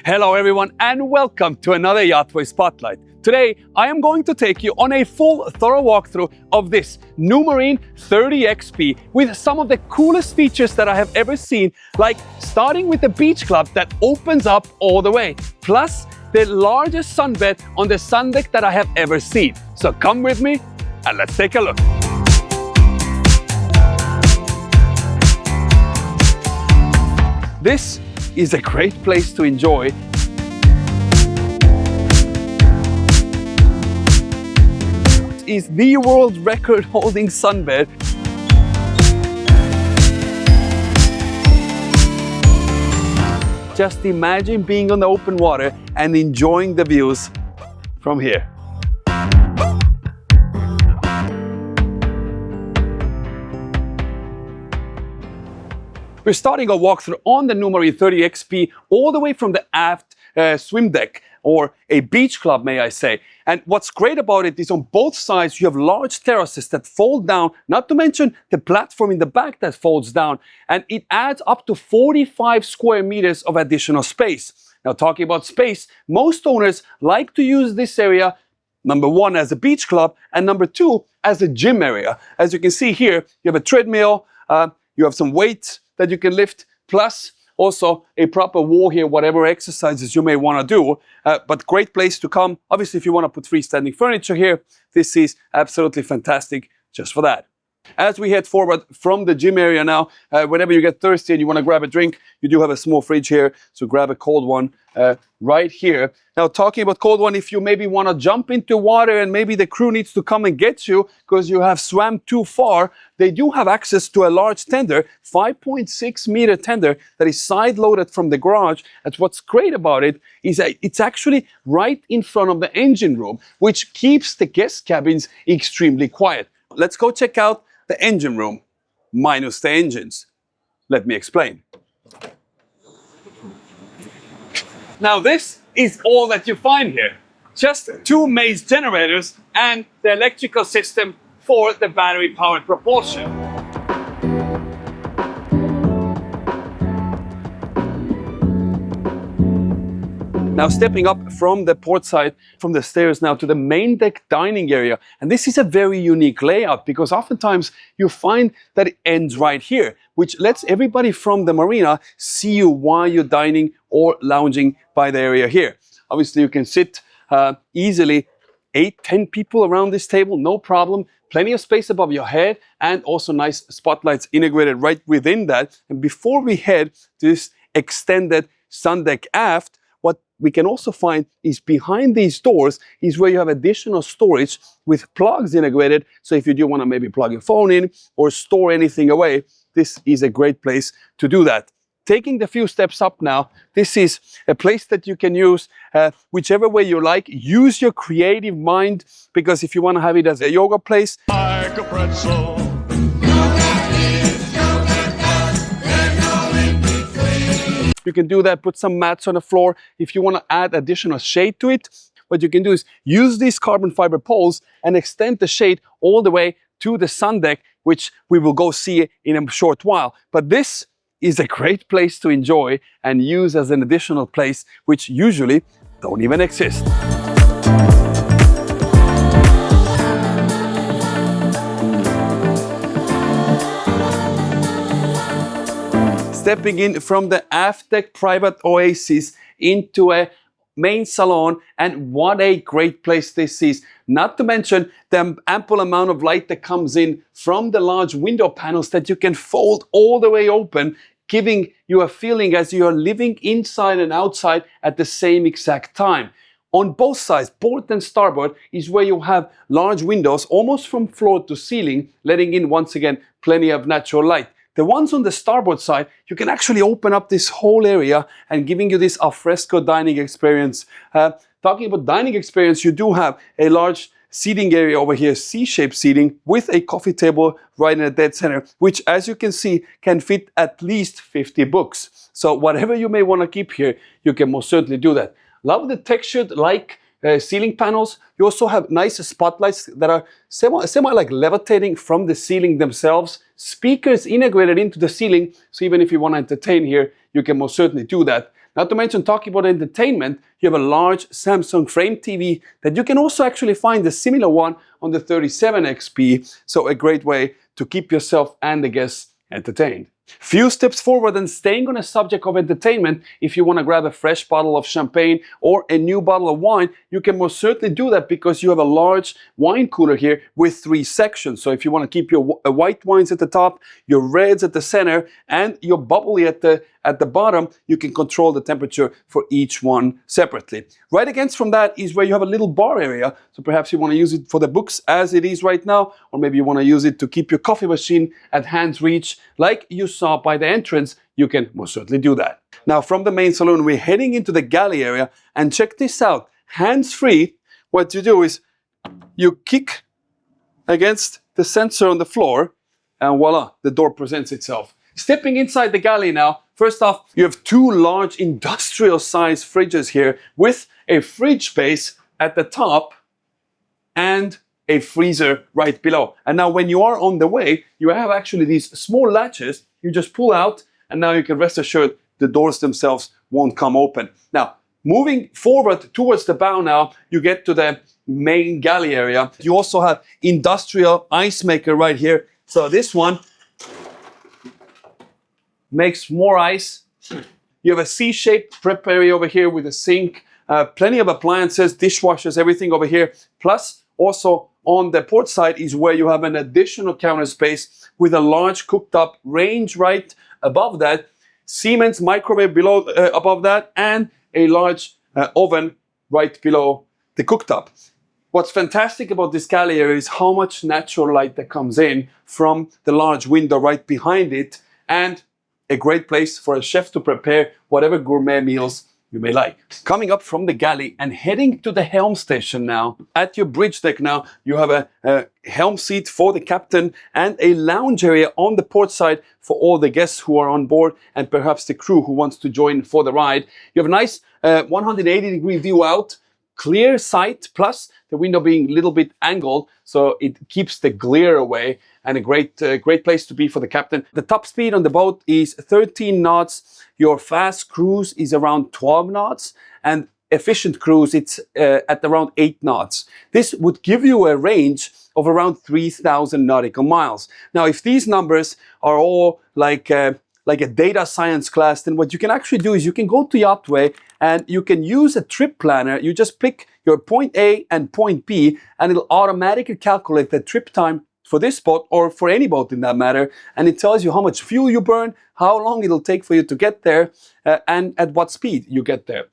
Hello everyone and welcome to another YachtWay Spotlight. Today I am going to take you on a full thorough walkthrough of this Numarine 30Xp with some of the coolest features that I have ever seen, like starting with the beach club that opens up all the way, plus the largest sunbed on the sun deck that I have ever seen. So come with me and let's take a look. This is a great place to enjoy. It is the world record holding sunbed. Just imagine being on the open water and enjoying the views from here. We're starting a walkthrough on the Numarine 30Xp all the way from the aft swim deck, or a beach club, may I say. And what's great about it is on both sides you have large terraces that fold down, not to mention the platform in the back that folds down, and it adds up to 45 square meters of additional space. Now, talking about space, most owners like to use this area, number one, as a beach club, and number two, as a gym area. As you can see here, you have a treadmill, you have some weights that you can lift, plus also a proper wall here, whatever exercises you may want to do. But great place to come. Obviously, if you want to put freestanding furniture here, this is absolutely fantastic just for that. As we head forward from the gym area now, whenever you get thirsty and you want to grab a drink, you do have a small fridge here, so grab a cold one right here. Now, talking about cold one, if you maybe want to jump into water and maybe the crew needs to come and get you because you have swam too far, they do have access to a large tender, 5.6 meter tender that is side loaded from the garage. And what's great about it is that it's actually right in front of the engine room, which keeps the guest cabins extremely quiet. Let's go check out the engine room, minus the engines. Let me explain. Now this is all that you find here. Just two mains generators and the electrical system for the battery-powered propulsion. Now stepping up from the port side, from the stairs now to the main deck dining area. And this is a very unique layout because oftentimes you find that it ends right here, which lets everybody from the marina see you while you're dining or lounging by the area here. Obviously you can sit easily 8-10 people around this table, no problem. Plenty of space above your head and also nice spotlights integrated right within that. And before we head to this extended sun deck aft, what we can also find is behind these doors is where you have additional storage with plugs integrated. So if you do want to maybe plug your phone in or store anything away, this is a great place to do that. Taking the few steps up now, this is a place that you can use whichever way you like. Use your creative mind, because if you want to have it as a yoga place, like a pretzel. You can do that, put some mats on the floor. If you want to add additional shade to it, what you can do is use these carbon fiber poles and extend the shade all the way to the sun deck, which we will go see in a short while. But this is a great place to enjoy and use as an additional place, which usually don't even exist. Stepping in from the aft deck private oasis into a main salon, and what a great place this is. Not to mention the ample amount of light that comes in from the large window panels that you can fold all the way open, giving you a feeling as you are living inside and outside at the same exact time. On both sides, port and starboard, is where you have large windows almost from floor to ceiling, letting in once again plenty of natural light. The ones on the starboard side, you can actually open up this whole area and giving you this alfresco dining experience. Talking about dining experience, you do have a large seating area over here, C-shaped seating with a coffee table right in the dead center, which as you can see can fit at least 50 books. So whatever you may want to keep here, you can most certainly do that. Love the textured like ceiling panels. You also have nice spotlights that are semi like levitating from the ceiling themselves. Speakers integrated into the ceiling, so even if you want to entertain here, you can most certainly do that. Not to mention, talking about entertainment, you have a large Samsung frame TV that you can also actually find a similar one on the 37XP. So a great way to keep yourself and the guests entertained. Few steps forward and staying on the subject of entertainment, if you want to grab a fresh bottle of champagne or a new bottle of wine, you can most certainly do that because you have a large wine cooler here with 3 sections. So if you want to keep your white wines at the top, your reds at the center, and your bubbly at the bottom, you can control the temperature for each one separately. Right against from that is where you have a little bar area. So perhaps you want to use it for the books as it is right now, or maybe you want to use it to keep your coffee machine at hand's reach like you saw by the entrance. You can most certainly do that. Now from the main saloon, we're heading into the galley area, and check this out. Hands-free, what you do is you kick against the sensor on the floor, and voila, the door presents itself. Stepping inside the galley now, first off, you have 2 large industrial-sized fridges here with a fridge space at the top and a freezer right below. And now when you are on the way, you have actually these small latches. You just pull out, and now you can rest assured the doors themselves won't come open. Now, moving forward towards the bow now, you get to the main galley area. You also have industrial ice maker right here. So this one makes more ice. You have a C-shaped prep area over here with a sink, plenty of appliances, dishwashers, everything over here. Plus, also on the port side is where you have an additional counter space with a large cooktop range right above that, Siemens microwave below above that, and a large oven right below the cooktop. What's fantastic about this galley area is how much natural light that comes in from the large window right behind it, and a great place for a chef to prepare whatever gourmet meals you may like. Coming up from the galley and heading to the helm station now. At your bridge deck now, you have a helm seat for the captain and a lounge area on the port side for all the guests who are on board and perhaps the crew who wants to join for the ride. You have a nice 180-degree view out, clear sight, plus the window being a little bit angled, so it keeps the glare away, and a great place to be for the captain. The top speed on the boat is 13 knots. Your fast cruise is around 12 knots, and efficient cruise, it's at around 8 knots. This would give you a range of around 3,000 nautical miles. Now, if these numbers are all like a data science class, then what you can actually do is you can go to YachtWay and you can use a trip planner. You just pick your point A and point B, and it'll automatically calculate the trip time for this boat or for any boat in that matter, and it tells you how much fuel you burn, how long it'll take for you to get there, and at what speed you get there.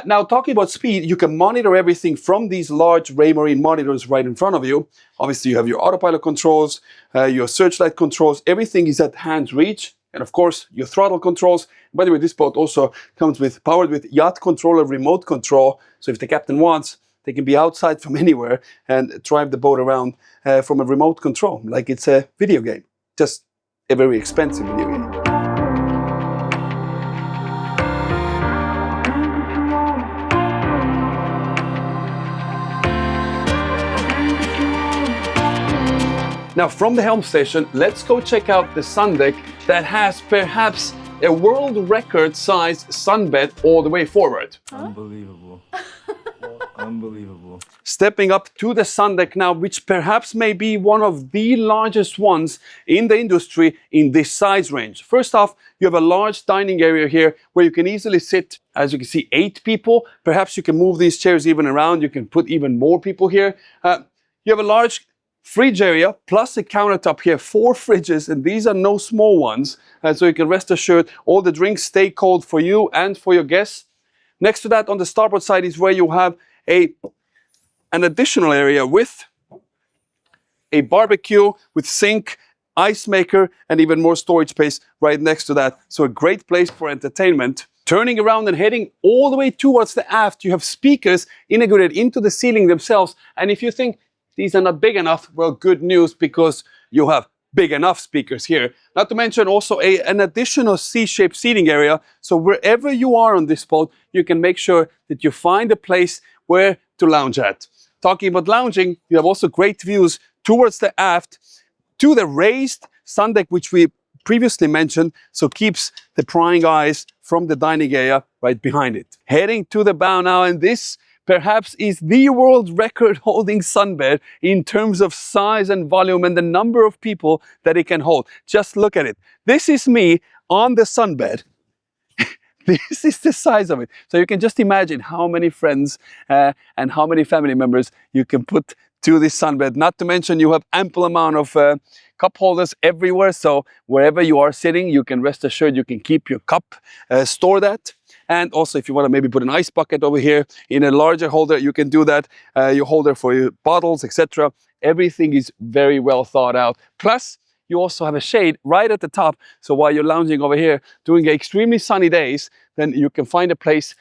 Now, talking about speed, you can monitor everything from these large Raymarine monitors right in front of you. Obviously, you have your autopilot controls, your searchlight controls, everything is at hand's reach. And of course, your throttle controls. By the way, this boat also comes powered with yacht controller remote control. So if the captain wants, they can be outside from anywhere and drive the boat around from a remote control, like it's a video game. Just a very expensive video game. Now from the helm station, let's go check out the sun deck that has perhaps a world record size sunbed all the way forward. Unbelievable. Unbelievable. Stepping up to the sun deck now, which perhaps may be one of the largest ones in the industry in this size range. First off, you have a large dining area here where you can easily sit, as you can see, 8 people. Perhaps you can move these chairs even around. You can put even more people here. You have a large fridge area plus a countertop here, 4 fridges, and these are no small ones, so you can rest assured all the drinks stay cold for you and for your guests. Next to that, on the starboard side, is where you have an additional area with a barbecue, with sink, ice maker, and even more storage space right next to that. So a great place for entertainment. Turning around and heading all the way towards the aft, you have speakers integrated into the ceiling themselves, and if you think these are not big enough, well, good news, because you have big enough speakers here. Not to mention also an additional C-shaped seating area. So wherever you are on this boat, you can make sure that you find a place where to lounge at. Talking about lounging, you have also great views towards the aft, to the raised sun deck, which we previously mentioned, so keeps the prying eyes from the dining area right behind it. Heading to the bow now, and this perhaps is the world record holding sunbed in terms of size and volume and the number of people that it can hold. Just look at it. This is me on the sunbed. This is the size of it. So you can just imagine how many friends and how many family members you can put to this sunbed. Not to mention you have ample amount of cup holders everywhere. So wherever you are sitting, you can rest assured you can keep your cup, store that. And also if you want to maybe put an ice bucket over here in a larger holder, you can do that. Your holder for your bottles, etc. Everything is very well thought out. Plus, you also have a shade right at the top. So while you're lounging over here during extremely sunny days, then you can find a place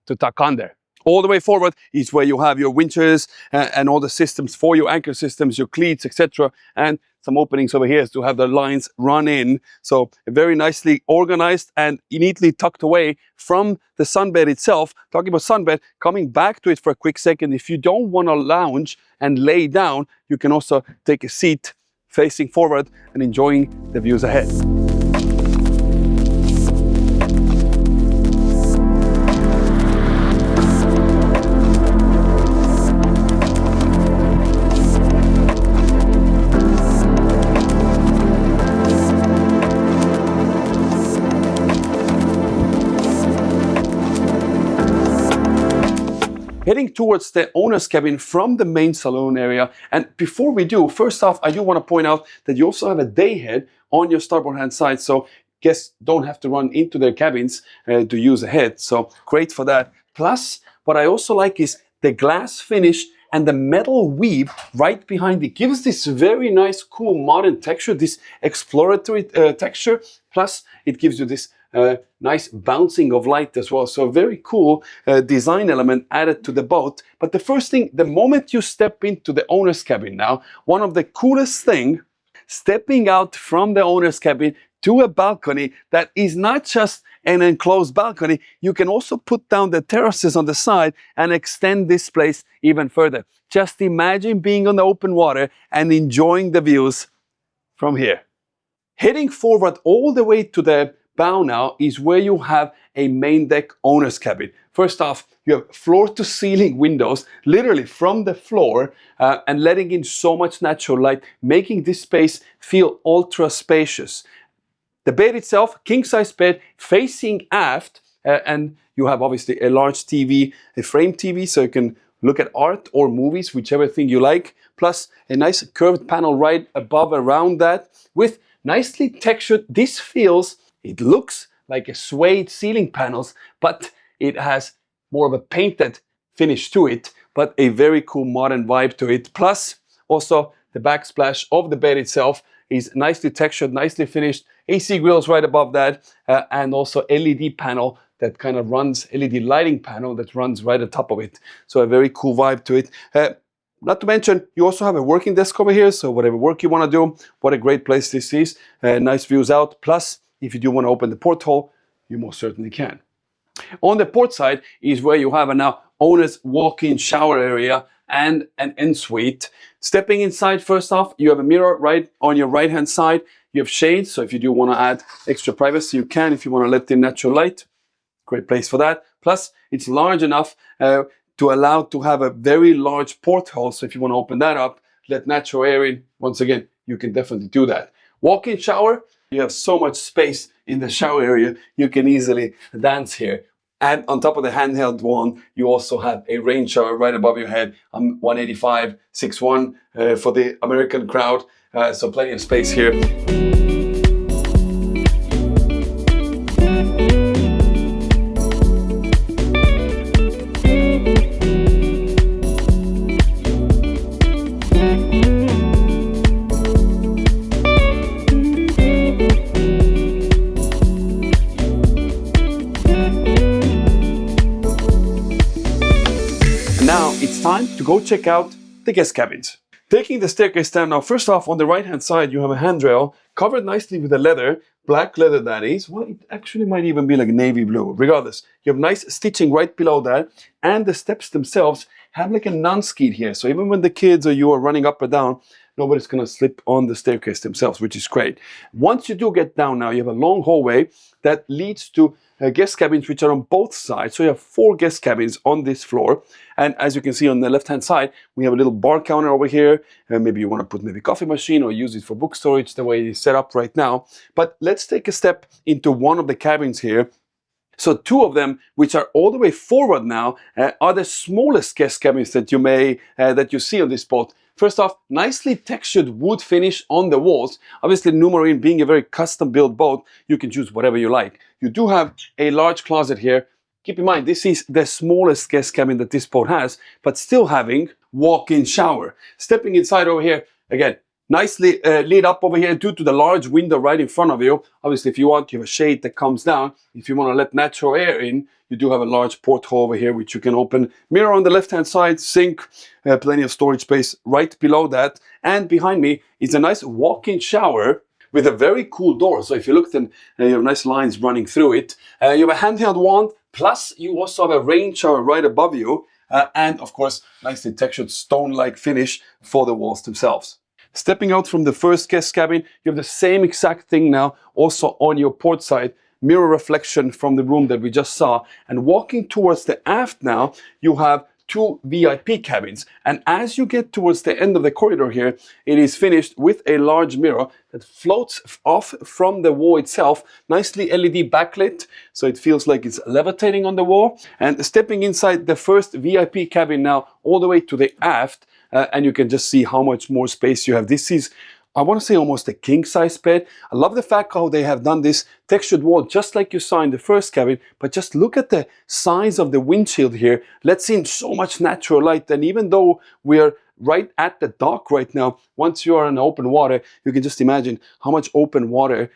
to tuck under. All the way forward is where you have your winches and all the systems for your anchor systems, your cleats, etc. And some openings over here to have the lines run in. So very nicely organized and neatly tucked away from the sunbed itself. Talking about sunbed, coming back to it for a quick second. If you don't want to lounge and lay down, you can also take a seat facing forward and enjoying the views ahead. Heading towards the owner's cabin from the main saloon area. And before we do, first off, I do want to point out that you also have a day head on your starboard hand side. So guests don't have to run into their cabins to use a head. So great for that. Plus, what I also like is the glass finish and the metal weave right behind it gives this very nice, cool, modern texture, this exploratory texture. Plus, it gives you this nice bouncing of light as well. So a very cool design element added to the boat. But the first thing, the moment you step into the owner's cabin now, one of the coolest thing, stepping out from the owner's cabin to a balcony that is not just an enclosed balcony, you can also put down the terraces on the side and extend this place even further. Just imagine being on the open water and enjoying the views from here. Heading forward all the way to the bow now is where you have a main deck owner's cabin. First off, you have floor-to-ceiling windows, literally from the floor, and letting in so much natural light, making this space feel ultra spacious. The bed itself, king-size bed, facing aft, and you have obviously a large TV, a frame TV, so you can look at art or movies, whichever thing you like, plus a nice curved panel right above around that, with nicely textured, it looks like a suede ceiling panels, but it has more of a painted finish to it, but a very cool modern vibe to it. Plus, also the backsplash of the bed itself is nicely textured, nicely finished, AC grills right above that, and also LED panel that kind of runs, LED lighting panel that runs right at the top of it. So a very cool vibe to it. Not to mention, you also have a working desk over here, so whatever work you want to do, what a great place this is. Nice views out. Plus, if you do want to open the porthole, you most certainly can. On the port side is where you have a now owner's walk-in shower area and an ensuite. Stepping inside, first off, you have a mirror right on your right-hand side. You have shades, so if you do want to add extra privacy, you can. If you want to let in natural light, great place for that. Plus, it's large enough to allow to have a very large porthole. So if you want to open that up, let natural air in, once again, you can definitely do that. Walk-in shower, you have so much space in the shower area, you can easily dance here. And on top of the handheld one, you also have a rain shower right above your head. I'm 185, 6'1" for the American crowd, so plenty of space here. Now it's time to go check out the guest cabins. Taking the staircase down now, first off, on the right-hand side, you have a handrail covered nicely with a leather, black leather that is. Well, it actually might even be like navy blue. Regardless, you have nice stitching right below that, and the steps themselves have like a non-skid here. So even when the kids or you are running up or down, nobody's going to slip on the staircase themselves, which is great. Once you do get down now, you have a long hallway that leads to guest cabins, which are on both sides. So you have 4 guest cabins on this floor. And as you can see on the left-hand side, we have a little bar counter over here. Maybe you want to put maybe coffee machine or use it for book storage the way it is set up right now. But let's take a step into one of the cabins here. So 2 of them, which are all the way forward now, are the smallest guest cabins that you see on this boat. First off, nicely textured wood finish on the walls. Obviously, Numarine being a very custom-built boat, you can choose whatever you like. You do have a large closet here. Keep in mind, this is the smallest guest cabin that this boat has, but still having walk-in shower. Stepping inside over here, again, nicely lit up over here due to the large window right in front of you. Obviously, if you want, you have a shade that comes down. If you want to let natural air in, you do have a large porthole over here, which you can open. Mirror on the left-hand side, sink, plenty of storage space right below that. And behind me is a nice walk-in shower with a very cool door. So if you look, then you have nice lines running through it. You have a handheld wand, plus you also have a rain shower right above you. And of course, nicely textured stone-like finish for the walls themselves. Stepping out from the first guest cabin, you have the same exact thing now also on your port side. Mirror reflection from the room that we just saw. And walking towards the aft now, you have 2 VIP cabins. And as you get towards the end of the corridor here, it is finished with a large mirror that floats off from the wall itself, nicely LED backlit, so it feels like it's levitating on the wall. And stepping inside the first VIP cabin now, all the way to the aft, and you can just see how much more space you have. This is, I want to say, almost a king-size bed. I love the fact how they have done this textured wall just like you saw in the first cabin, but just look at the size of the windshield here. Let's in so much natural light, and even though we're right at the dock right now, once you are in open water, you can just imagine how much open water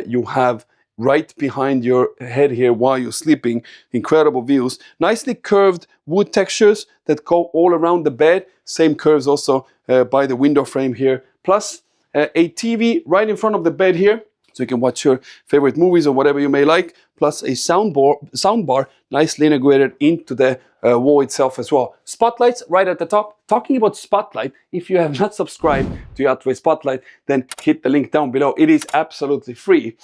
you have right behind your head here while you're sleeping. Incredible views. Nicely curved wood textures that go all around the bed. Same curves also by the window frame here. Plus a TV right in front of the bed here, so you can watch your favorite movies or whatever you may like. Plus a soundbar nicely integrated into the wall itself as well. Spotlights right at the top. Talking about Spotlight, if you have not subscribed to YachtWay Spotlight, then hit the link down below. It is absolutely free.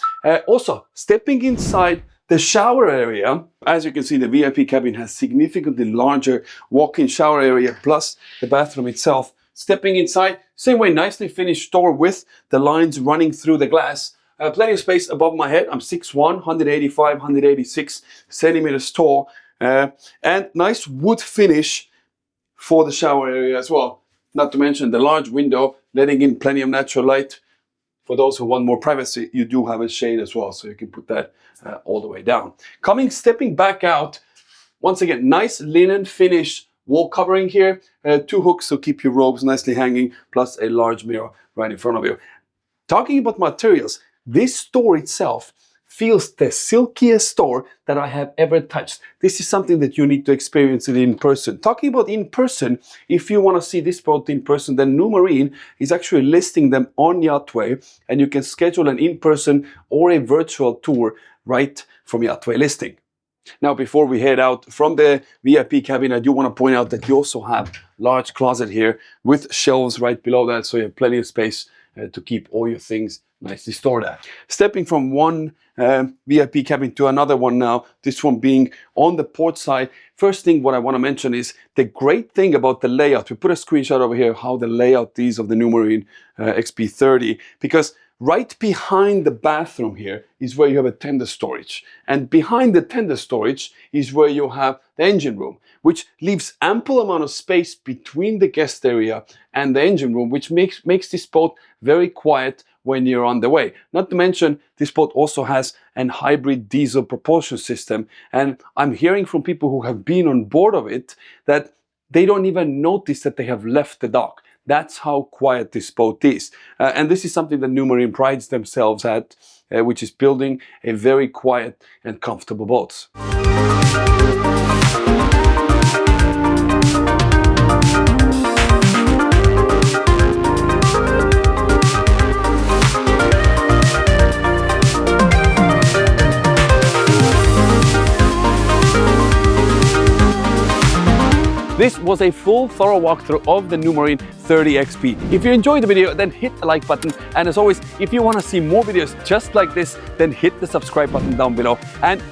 Also, stepping inside the shower area, as you can see, the VIP cabin has significantly larger walk-in shower area, plus the bathroom itself. Stepping inside, same way, nicely finished door with the lines running through the glass. Plenty of space above my head. I'm 6'1", 185, 186 centimeters tall. And nice wood finish for the shower area as well. Not to mention the large window, letting in plenty of natural light. For those who want more privacy, you do have a shade as well, so you can put that all the way down. Stepping back out, once again, nice linen finish wall covering here. 2 hooks to keep your robes nicely hanging, plus a large mirror right in front of you. Talking about materials, this store itself feels the silkiest store that I have ever touched. This is something that you need to experience it in person. Talking about in person, if you want to see this boat in person, then Numarine is actually listing them on YachtWay, and you can schedule an in-person or a virtual tour right from YachtWay listing. Now, before we head out from the VIP cabin, I do want to point out that you also have large closet here with shelves right below that, so you have plenty of space to keep all your things nicely stored at. Stepping from one VIP cabin to another one now, this one being on the port side. First thing what I want to mention is the great thing about the layout. We put a screenshot over here how the layout is of the Numarine XP30, because right behind the bathroom here is where you have a tender storage. And behind the tender storage is where you have the engine room, which leaves ample amount of space between the guest area and the engine room, which makes this boat very quiet when you're on the way. Not to mention, this boat also has an hybrid diesel propulsion system. And I'm hearing from people who have been on board of it that they don't even notice that they have left the dock. That's how quiet this boat is. And this is something that Numarine prides themselves at, which is building a very quiet and comfortable boat. This was a full thorough walkthrough of the Numarine 30Xp. If you enjoyed the video, then hit the like button. And as always, if you want to see more videos just like this, then hit the subscribe button down below. And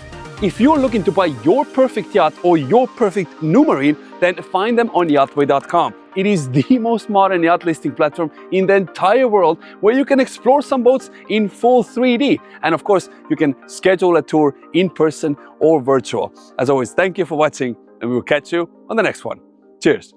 if you're looking to buy your perfect yacht or your perfect Numarine, then find them on yachtway.com. It is the most modern yacht listing platform in the entire world, where you can explore some boats in full 3D. And of course, you can schedule a tour in person or virtual. As always, thank you for watching, and we will catch you on the next one. Cheers.